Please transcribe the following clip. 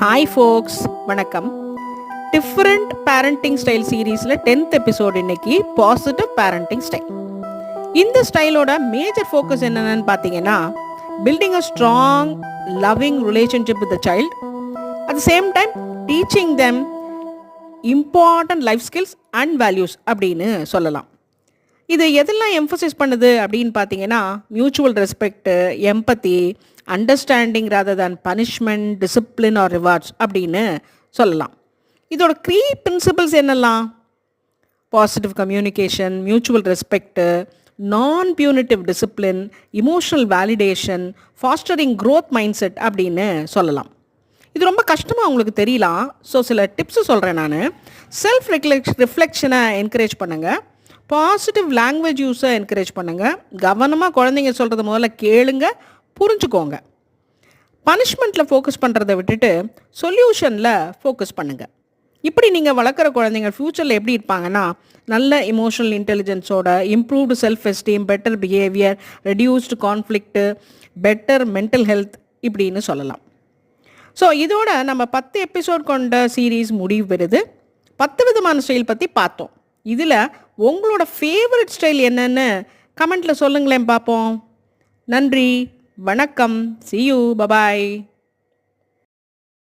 Hi ஃபோக்ஸ், வணக்கம். Different parenting style சீரீஸில் 10th episode இன்னைக்கு பாசிட்டிவ் பேரண்டிங் ஸ்டைல். இந்த ஸ்டைலோட மேஜர் ஃபோக்கஸ் என்னென்னு பார்த்தீங்கன்னா, building a strong loving relationship with the child, at the same time teaching them important life skills and values அப்படின்னு சொல்லலாம். இது எதெல்லாம் எம்ஃபசைஸ் பண்ணுது அப்படின்னு பார்த்தீங்கன்னா, மியூச்சுவல் ரெஸ்பெக்ட், எம்பத்தி, understanding rather than punishment, discipline R rewards அப்படின்னு சொல்லலாம். இதோட பிரின்சிபல்ஸ் என்னெல்லாம்? பாசிட்டிவ் கம்யூனிகேஷன், மியூச்சுவல் ரெஸ்பெக்ட், நான் punitive discipline, emotional validation, fostering growth mind set அப்படின்னு சொல்லலாம். இது ரொம்ப கஷ்டமாக உங்களுக்கு தெரியலாம். ஸோ சில டிப்ஸு சொல்கிறேன் நான். செல்ஃப் ரிஃப்ளெக்ஷனை என்கரேஜ் பண்ணுங்கள். பாசிட்டிவ் லாங்குவேஜ் யூஸை என்கரேஜ் பண்ணுங்கள். கவனமாக குழந்தைங்க சொல்கிறத முதல்ல கேளுங்க, புரிஞ்சுக்கோங்க. பனிஷ்மெண்ட்டில் ஃபோக்கஸ் பண்ணுறதை விட்டுட்டு சொல்யூஷனில் ஃபோக்கஸ் பண்ணுங்கள். இப்படி நீங்கள் வளர்க்குற குழந்தைங்க ஃப்யூச்சரில் எப்படி இருப்பாங்கன்னா, நல்ல இமோஷனல் இன்டெலிஜென்ஸோட, improved self esteem, better behaviour, reduced conflict, better mental health இப்படின்னு சொல்லலாம். ஸோ இதோட நம்ம 10 எபிசோட் கொண்ட சீரீஸ் முடிவு பெறுது. 10 விதமான ஸ்டைல் பற்றி பார்த்தோம். இதில் உங்களோட ஃபேவரட் ஸ்டைல் என்னன்னு கமெண்ட்டில் சொல்லுங்களேன் பார்ப்போம். நன்றி, வணக்கம், see you, bye bye.